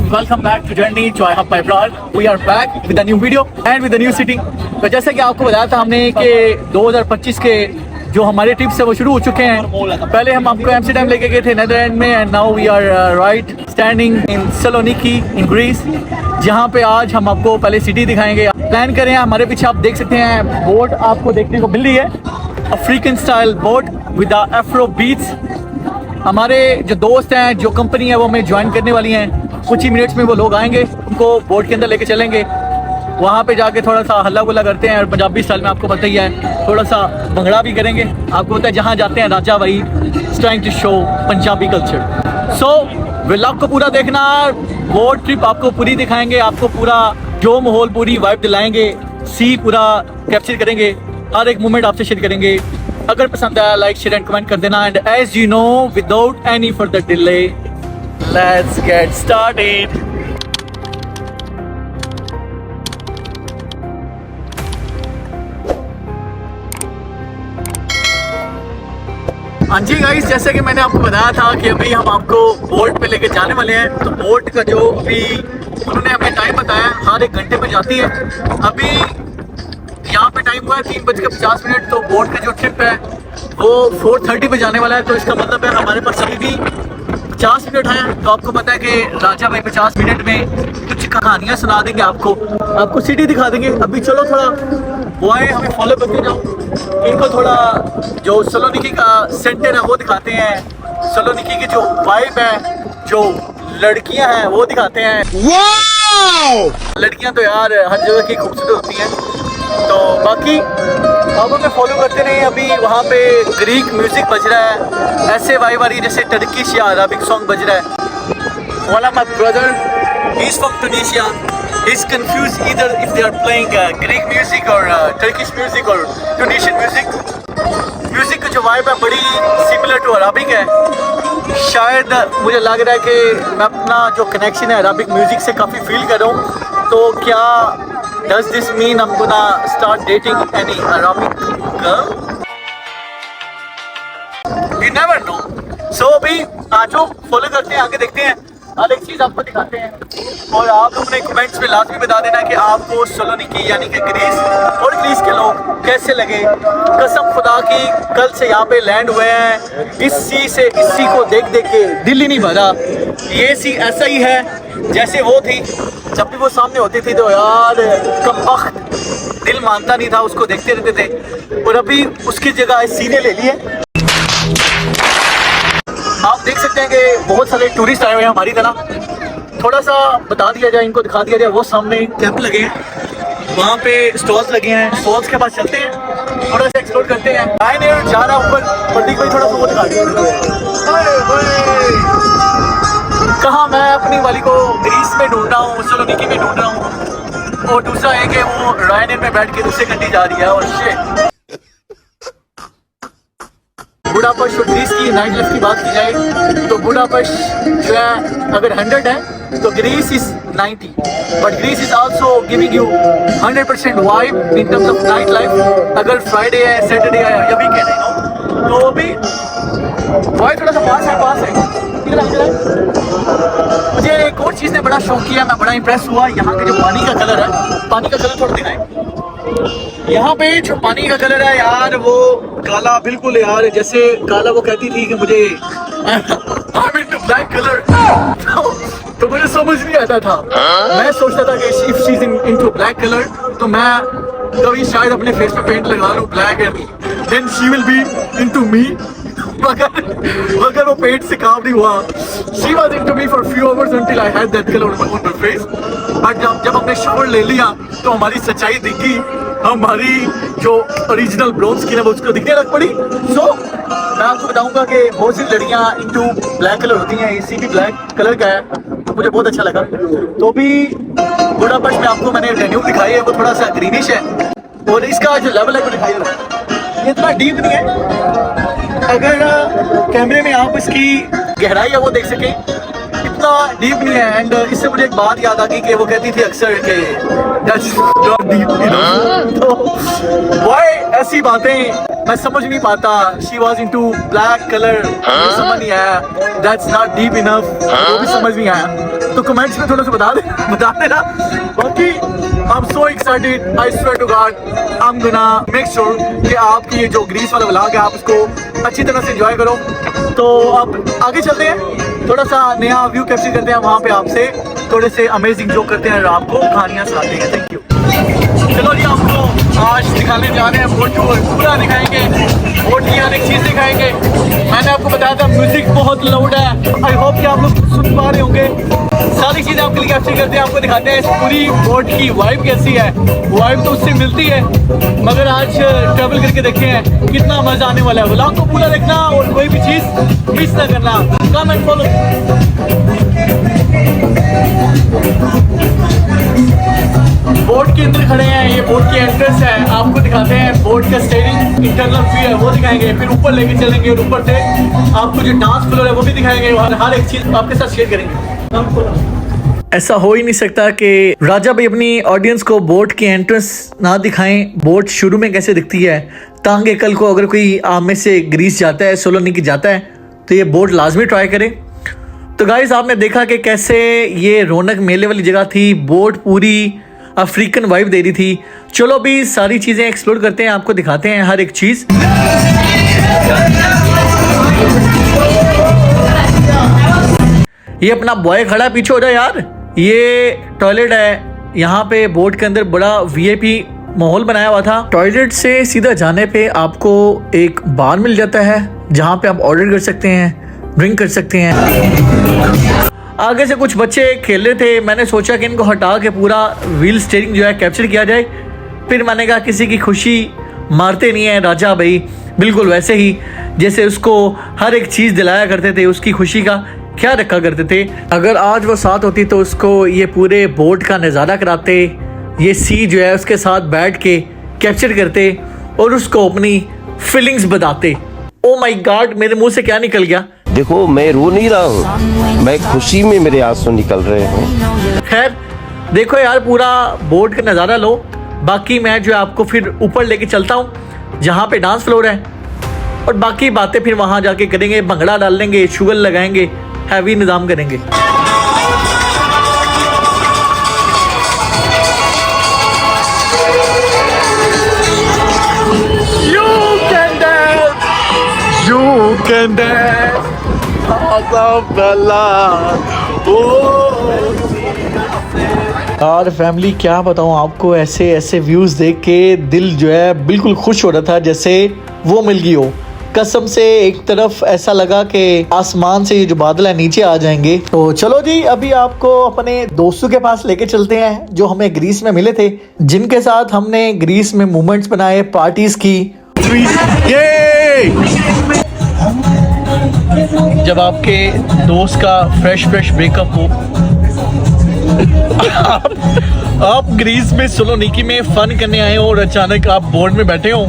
Welcome back to Journey Joy Hub by Abroad. We are back with a new video and with a new city. तो जैसे कि आपको बताया था हमने कि 2025 के जो हमारे ट्रिप्स है वो शुरू हो चुके हैं। पहले हम आपको एम्स्टर्डम लेके गए थे नेदरलैंड में and now we are right standing in Saloniki in Greece, जहाँ पे आज हम आपको पहले सिटी दिखाएंगे। प्लान करें हमारे पीछे आप देख सकते हैं बोट आपको देखने को मिल रही है, African style boat with the Afro beats. हमारे जो दोस्त हैं जो कंपनी है वो हमें ज्वाइन करने वाली हैं, कुछ ही मिनट्स में वो लोग आएंगे, उनको बोट के अंदर लेके चलेंगे। वहाँ पे जाके थोड़ा सा हल्ला गुल्ला करते हैं और पंजाबी स्टाइल में आपको पता ही है, थोड़ा सा भंगड़ा भी करेंगे। आपको पता है जहाँ जाते हैं राजा भाई trying to show Punjabi culture. So vlog को पूरा देखना, बोट ट्रिप आपको पूरी दिखाएंगे, आपको पूरा जो माहौल पूरी वाइब दिलाएंगे, सी पूरा कैप्चर करेंगे, हर एक मोमेंट आपसे शेयर करेंगे। अगर पसंद आया लाइक शेयर एंड कमेंट कर देना। And as you know without any further delay let's get started. हाँ जी गाइस, जैसे कि मैंने आपको बताया था कि अभी हम आपको बोट पे लेके जाने वाले हैं। तो बोट का जो अभी उन्होंने हमें टाइम बताया हर 1 घंटे में जाती है। अभी यहाँ पे टाइम हुआ है 3:50। तो बोट का जो ट्रिप है वो 4:30 पे जाने वाला है। तो इसका मतलब है हमारे पास अभी भी 50 मिनट है। तो आपको पता है कि राजा भाई 50 मिनट में कुछ कहानियाँ सुना देंगे, आपको सिटी दिखा देंगे। अभी चलो थोड़ा वो आए, हमें फॉलो करते जाओ, इनको थोड़ा जो सलोनिकी का सेंटर है वो दिखाते हैं, सलोनिकी की जो वाइब है, जो लड़कियां हैं वो दिखाते हैं। लड़कियां तो यार हर जगह की खूबसूरत होती हैं। तो बाकी अब हमें फॉलो करते रहे। अभी वहाँ पे ग्रीक म्यूजिक बज रहा है, ऐसे वाइब आ रही है जैसे टर्किश या अरबिक सॉन्ग बज रहा है। One of my brother, he's from Tunisia. He's confused either if they are playing Greek music or Turkish music or Tunisian music. Music की जो वाइब है बड़ी सिमिलर टू अरबिक है। शायद मुझे लग रहा है कि मैं अपना जो कनेक्शन है अरबिक म्यूजिक से काफ़ी फील कर रहा हूँ। तो क्या does this mean I'm gonna start dating any Arabic girl? You never know. So अभी आज फॉलो करते हैं, आगे देखते हैं, हर एक चीज़ आपको दिखाते हैं। और आप लोगों ने कमेंट्स में लाजमी बता देना कि आपको सलोनिकी यानी कि ग्रीस और ग्रीस के लोग कैसे लगे। कसम खुदा की कल से यहाँ पे लैंड हुए हैं, इसी को देख देख के दिल ही नहीं भरा। ये सी ऐसा ही है जैसे वो थी, जब भी वो सामने होती थी तो यार कमबख्त दिल मानता नहीं था, उसको देखते रहते थे। और अभी उसकी जगह सीने ले लिए। आप देख सकते हैं कि बहुत सारे टूरिस्ट आए हुए हैं हमारी तरह। थोड़ा सा बता दिया जाए, इनको दिखा दिया जाए, वो सामने कैंप लगे हैं, वहाँ पे स्टॉल्स लगे हैं। स्टॉल्स के पास चलते हैं, थोड़ा सा एक्सप्लोर करते हैं। रायनेर जा रहा ऊपर, प्रतीक भाई थोड़ा सा वो दिखा कहाँ मैं अपनी वाली को ग्रीस में ढूंढ रहा हूँ, सलोनिकी में ढूंढ रहा हूँ। और दूसरा है कि वो रायनेर में बैठ के दूसरे कंट्री जा रही है। और शिट, बुडापेस्ट और ग्रीस की नाइट लाइफ की बात की जाए तो बुडापेस्ट जो है अगर 100 है तो Greece is 90, but Greece is also giving you 100% vibe in terms of night life. अगर फ्राइडे है, सैटरडे है या वीकेंड है तो भी वाइब थोड़ा सा पास है। मुझे एक और चीज़ ने बड़ा शौक किया, मैं बड़ा इंप्रेस हुआ। यहाँ के जो पानी का कलर है, पानी का कलर थोड़ा दिखाएं। यहाँ पे जो पानी का कलर है यार वो काला बिल्कुल यार, जैसे काला वो कहती थी कि मुझे I'm into black color तो मुझे समझ नहीं आता था। मैं सोचता था कि if she's into black color तो मैं कभी शायद अपने फेस पे पेंट लगा लूँ black and then she will be into me। मगर वो पेट से काम नहीं हुआ। She was into me for few hours until I had that color on my face। But जब हमने शावर ले लिया तो हमारी सच्चाई दिखी, हमारी जो ओरिजिनल ब्राउन स्किन है वो उसको दिखने लग पड़ी। सो मैं आपको बताऊंगा कि बहुत सी लड़कियां इंटू ब्लैक कलर होती हैं, इसी भी ब्लैक कलर का है तो मुझे बहुत अच्छा लगा। तो भी बुडापेस्ट में आपको मैंने डेन्यूब दिखाई है, वो थोड़ा सा ग्रीनिश है और इसका जो लेवल है वो दिखाई दे रहा है, ये इतना डीप नहीं है। अगर कैमरे में आप इसकी गहराई है वो देख सकें, इतना डीप नहीं है। एंड इससे मुझे एक बात याद आ गई कि वो कहती थी अक्सर कि दैट्स नॉट डीप, तो व्हाई ऐसी बातें मैं समझ नहीं पाता। She was into black colour, समझ नहीं आया, दैट्स नॉट डीप इनफ, वो भी समझ नहीं आया। तो कमेंट्स में थोड़ा सा बता देना। बाकी I am so excited, I swear to God I am gonna make sure कि आपकी ये जो ग्रीस वाला व्लॉग है आप उसको अच्छी तरह से एंजॉय करो। तो अब आगे चलते हैं, थोड़ा सा नया व्यू कैप्चर करते हैं, वहाँ पे आपसे थोड़े से अमेजिंग जो करते हैं आपको कहानियाँ सुनाते हैं। Thank you. चलो जी, आपको आज दिखाने जा रहे हैं बोट टूर, पूरा दिखाएंगे, बोट की हर एक चीज़ दिखाएंगे। मैंने आपको बताया था म्यूजिक बहुत लाउड है, आई होप कि आप लोग सुन पा रहे होंगे। सारी चीज़ें आपके लिए कैप्चर करते हैं, आपको दिखाते हैं इस पूरी बोट की वाइब कैसी है। वाइब तो उससे मिलती है, मगर आज ट्रैवल करके देखते हैं कितना मज़ा आने वाला है। व्लॉग को पूरा देखना और कोई भी चीज़ मिस ना करना। Come and follow. बोट के अंदर खड़े हैं, ये बोट की एंट्रेंस है, आपको दिखाते हैं बोट का स्टीयरिंग इंटरनल व्यू है वो दिखाएंगे, फिर ऊपर लेके चलेंगे और ऊपर से आपको जो डांस फ्लोर है वो भी दिखाएंगे और हर एक चीज आपके साथ शेयर करेंगे। ऐसा हो ही नहीं सकता कि राजा भाई अपनी ऑडियंस को बोट की एंट्रेंस ना दिखाएं। बोट शुरू में कैसे दिखती है, ताकि कल को अगर कोई आप में से ग्रीस जाता है, सोलोनिकी जाता है, तो ये बोट लाजमी ट्राई करें। तो गाइस, आपने देखा कि कैसे ये रौनक मेले वाली जगह थी, बोट पूरी अफ्रीकन वाइब दे रही थी। चलो भी सारी चीज़ें एक्सप्लोर करते हैं, आपको दिखाते हैं हर एक चीज़। ये अपना बॉय खड़ा, पीछे हो जाए यार। ये टॉयलेट है, यहाँ पे बोट के अंदर बड़ा वीआईपी माहौल बनाया हुआ था। टॉयलेट से सीधा जाने पे आपको एक बार मिल जाता है, जहाँ पे आप ऑर्डर कर सकते हैं, ड्रिंक कर सकते हैं। आगे से कुछ बच्चे खेल रहे थे, मैंने सोचा कि इनको हटा के पूरा व्हील स्टीयरिंग जो है कैप्चर किया जाए। फिर मैंने कहा किसी की खुशी मारते नहीं है राजा भाई, बिल्कुल वैसे ही जैसे उसको हर एक चीज़ दिलाया करते थे, उसकी खुशी का ख्याल रखा करते थे। अगर आज वो साथ होती तो उसको ये पूरे बोट का नज़ारा कराते, ये सी जो है उसके साथ बैठ के कैप्चर करते और उसको अपनी फीलिंग्स बताते। ओ माय गॉड, मेरे मुंह से क्या निकल गया। देखो, मैं रो नहीं रहा हूँ, मैं खुशी में मेरे आंसू निकल रहे हैं। खैर देखो यार, पूरा बोट का नज़ारा लो। बाकी मैं जो है आपको फिर ऊपर लेके चलता हूँ, जहाँ पे डांस फ्लोर है, और बाकी बातें फिर वहाँ जाके करेंगे। भंगड़ा डाल लेंगे, शुगर लगाएंगे, हैवी निज़ाम करेंगे। You can dance, और फैमिली क्या बताऊँ आपको, ऐसे ऐसे व्यूज़ देख के दिल जो है बिल्कुल खुश हो रहा था, जैसे वो मिल गई हो। कसम से एक तरफ ऐसा लगा कि आसमान से ये जो बादल है नीचे आ जाएंगे। तो चलो जी, अभी आपको अपने दोस्तों के पास लेके चलते हैं जो हमें ग्रीस में मिले थे, जिनके साथ हमने ग्रीस में मूवमेंट्स बनाए, पार्टीज की। जब आपके दोस्त का फ्रेश ब्रेकअप हो, आप ग्रीस में सोलोनिकी में फन करने आए हो और अचानक आप बोर्ड में बैठे हो,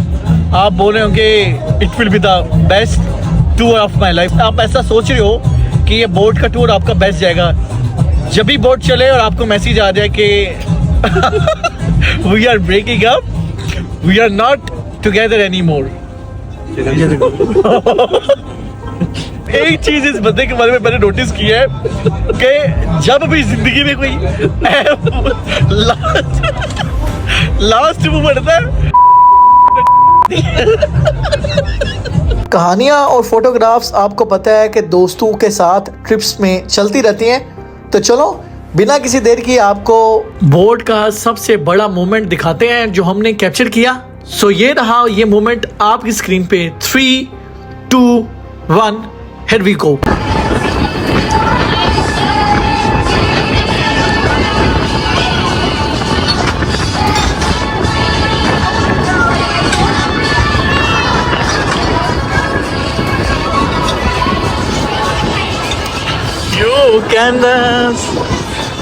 आप बोल रहे हो कि it will be the best tour of my life. आप ऐसा सोच रहे हो कि ये बोट का टूर आपका बेस्ट जाएगा। जब भी बोट चले और आपको मैसेज आ जाए कि we are breaking up, we are not together any more. एक चीज इस बंदे के बारे में मैंने नोटिस की है कि जब भी जिंदगी में कोई लास्ट मोमेंट होता है, कहानियाँ और फोटोग्राफ्स आपको पता है कि दोस्तों के साथ ट्रिप्स में चलती रहती हैं। तो चलो बिना किसी देर की आपको बोट का सबसे बड़ा मोमेंट दिखाते हैं जो हमने कैप्चर किया। सो ये रहा ये मोमेंट आपकी स्क्रीन पे। 3, 2, 1, here we go. You can dance.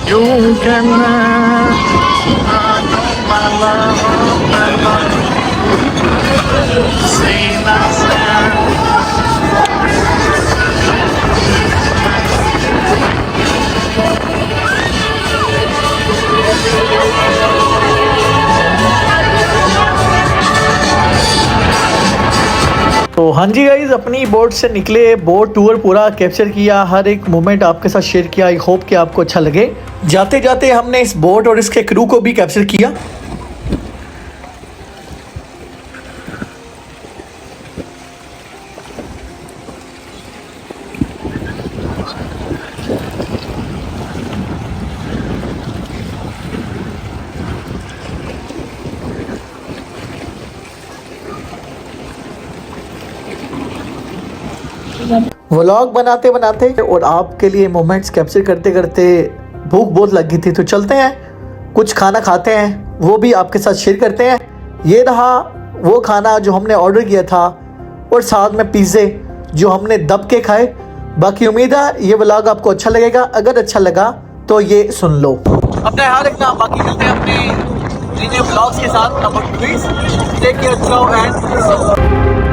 You can my love, say myself. तो हाँ जी गाइज, अपनी बोट से निकले, बोट टूर पूरा कैप्चर किया, हर एक मोमेंट आपके साथ शेयर किया। आई होप कि आपको अच्छा लगे। जाते जाते हमने इस बोट और इसके क्रू को भी कैप्चर किया। व्लॉग बनाते बनाते और आपके लिए मोमेंट्स कैप्चर करते करते भूख बहुत लगी थी, तो चलते हैं कुछ खाना खाते हैं, वो भी आपके साथ शेयर करते हैं। ये रहा वो खाना जो हमने ऑर्डर किया था और साथ में पिज़्ज़े जो हमने दब के खाए। बाकी उम्मीद है ये व्लॉग आपको अच्छा लगेगा, अगर अच्छा लगा तो ये सुन लो। अपना ख्याल रखना, बाकी मिलते हैं अपने व्लॉग्स के साथ। Take care and